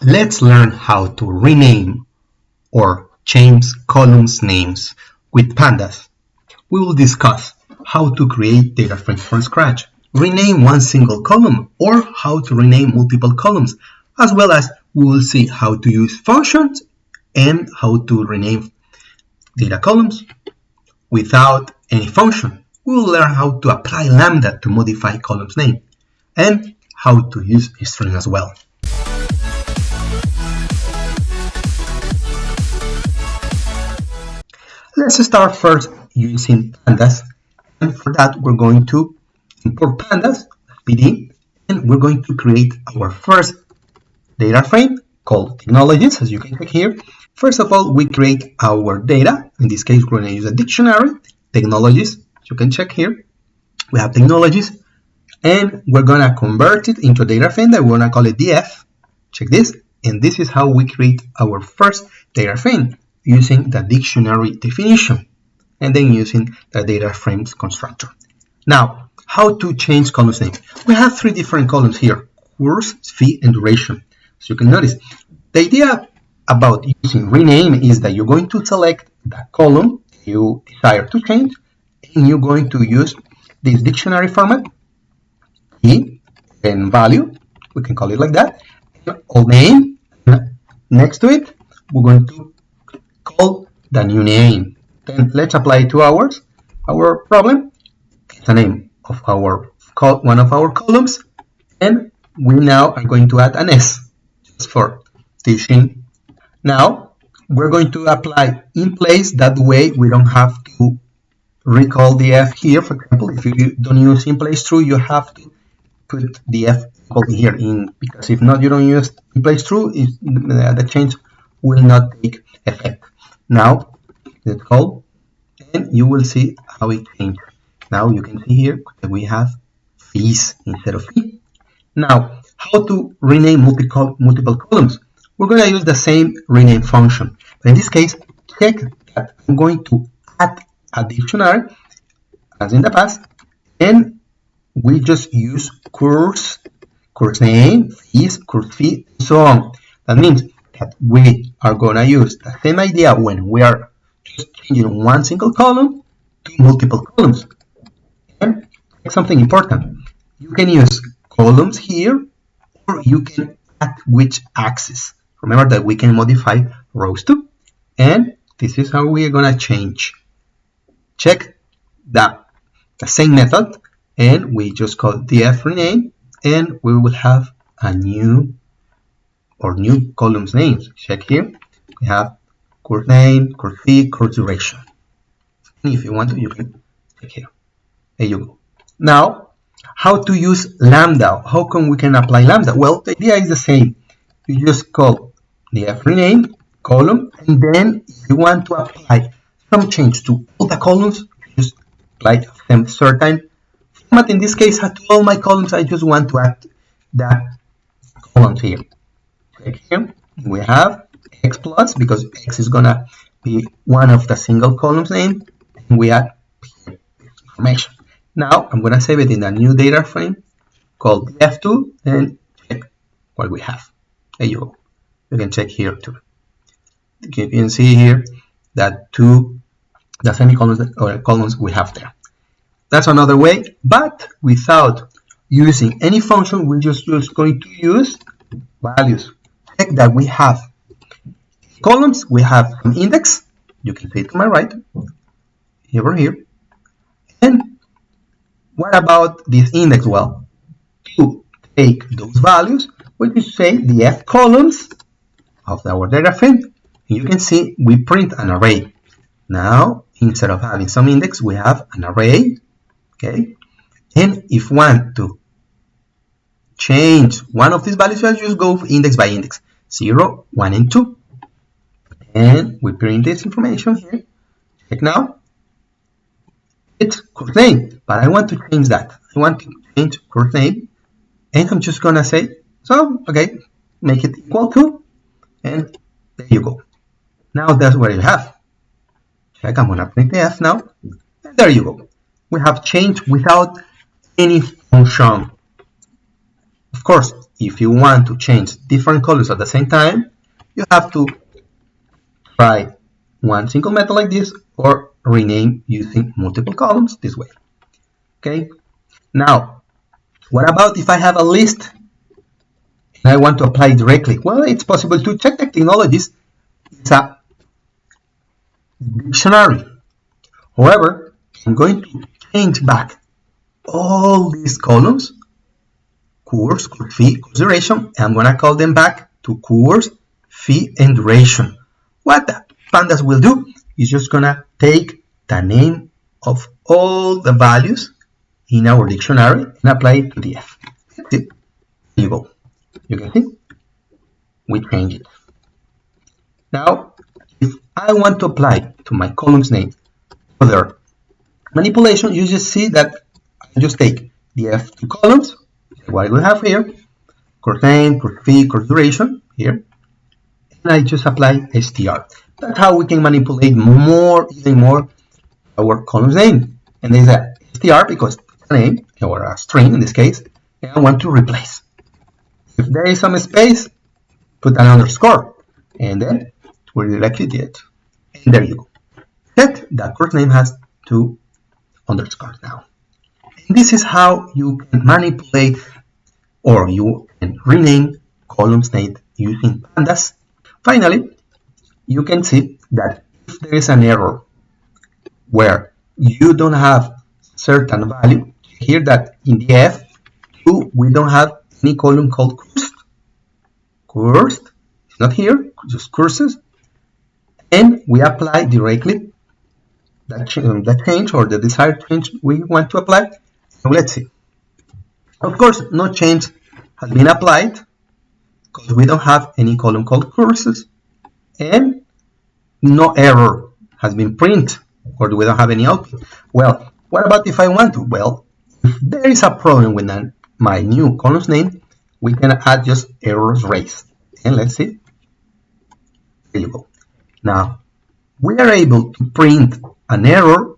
Let's learn how to rename or change columns names with Pandas. We will discuss how to create data frames from scratch, rename one single column, or how to rename multiple columns, as well as we will see how to use functions and how to rename data columns without any function. We will learn how to apply lambda to modify columns name and how to use a string as well. Let's start first using Pandas, and for that we're going to import Pandas PD, and we're going to create our first data frame called technologies, as you can check here. First of all, we create our data. In this case, we're going to use a dictionary, technologies. As you can check here, we have technologies, and we're going to convert it into a data frame that we're going to call it df. Check this, and this is how we create our first data frame, using the dictionary definition and then using the data frames constructor. Now, how to change columns name? We have three different columns here: course, fee, and duration. So you can notice the idea about using rename is that you're going to select the column you desire to change, and you're going to use this dictionary format, key and value, we can call it like that, all name. Next to it, we're going to call the new name. Then let's apply it to our problem. It's the name of one of our columns, and we now are going to add an S just for teaching. Now we're going to apply in place, that way we don't have to recall the F here. For example, if you don't use in place true, you have to put the F here in, because if not, you don't use in place true, the change will not take effect. Now let's call, and you will see how it changes. Now you can see here that we have fees instead of fee. Now, how to rename multiple columns? We're going to use the same rename function, but in this case, check that I'm going to add a dictionary as in the past, and we just use course name, fees, course fee, and so on. That means that we are going to use the same idea when we are just changing one single column to multiple columns. And something important, you can use columns here, or you can add which axis. Remember that we can modify rows too, and this is how we are going to change. Check the same method, and we just call df rename, and we will have a new columns names. Check here, we have course name, course fee, course duration. And if you want to, you can check here. There you go. Now, how to use lambda? How come we can apply lambda? Well, the idea is the same. You just call df rename column, and then if you want to apply some change to all the columns, you just apply them certain format. In this case, to all my columns, I just want to add the columns here. Check here, we have x plus, because x is gonna be one of the single columns name, and we add information. Now I'm gonna save it in a new data frame called df2, and check what we have. There you go. You can check here too. You can see here that the semicolons or columns we have there. That's another way, but without using any function, we're just going to use values. Check that we have columns, we have an index, you can see it to my right, over here. And what about this index? Well, to take those values, we just say the F columns of our data frame, and you can see we print an array. Now, instead of having some index, we have an array, okay? And if we want to change one of these values, we'll just go index by index, 0, 1, and 2. And we print this information here. Check now. It's course name, but I want to change that. I want to change course name, and I'm just gonna say, so, okay, make it equal to, and there you go. Now that's what you have. Check, I'm gonna print the F now, and there you go. We have changed without any function. Of course, if you want to change different colors at the same time, you have to try one single method like this or rename using multiple columns this way. Okay. Now, what about if I have a list and I want to apply it directly? Well, it's possible to check the technologies. It's a dictionary. However, I'm going to change back all these columns, course, course fee, course duration, and I'm going to call them back to course, fee, and duration. What the Pandas will do is just going to take the name of all the values in our dictionary and apply it to the F. There you go. You can see we change it. Now, if I want to apply to my columns name other manipulation, you just see that I just take the F2 columns, what we have here, course name, course fee, course duration here, and I just apply str. That's how we can manipulate even more our columns name. And there's a str because it's a name or a string in this case, and I want to replace. If there is some space, put an underscore, and then it will directly do it. And there you go. That course name has 2 underscores now. And this is how you can manipulate or you can rename columns name using Pandas. Finally, you can see that if there is an error where you don't have certain value, here that in the F2 we don't have any column called cursed. Cursed, it's not here, just courses, and we apply directly that change or the desired change we want to apply. So let's see. Of course, no change has been applied because we don't have any column called courses, and no error has been printed, or we don't have any output. Well, what about if I want to? Well, if there is a problem with my new columns name, we can add just errors raised. And let's see. There you go. Now, we are able to print an error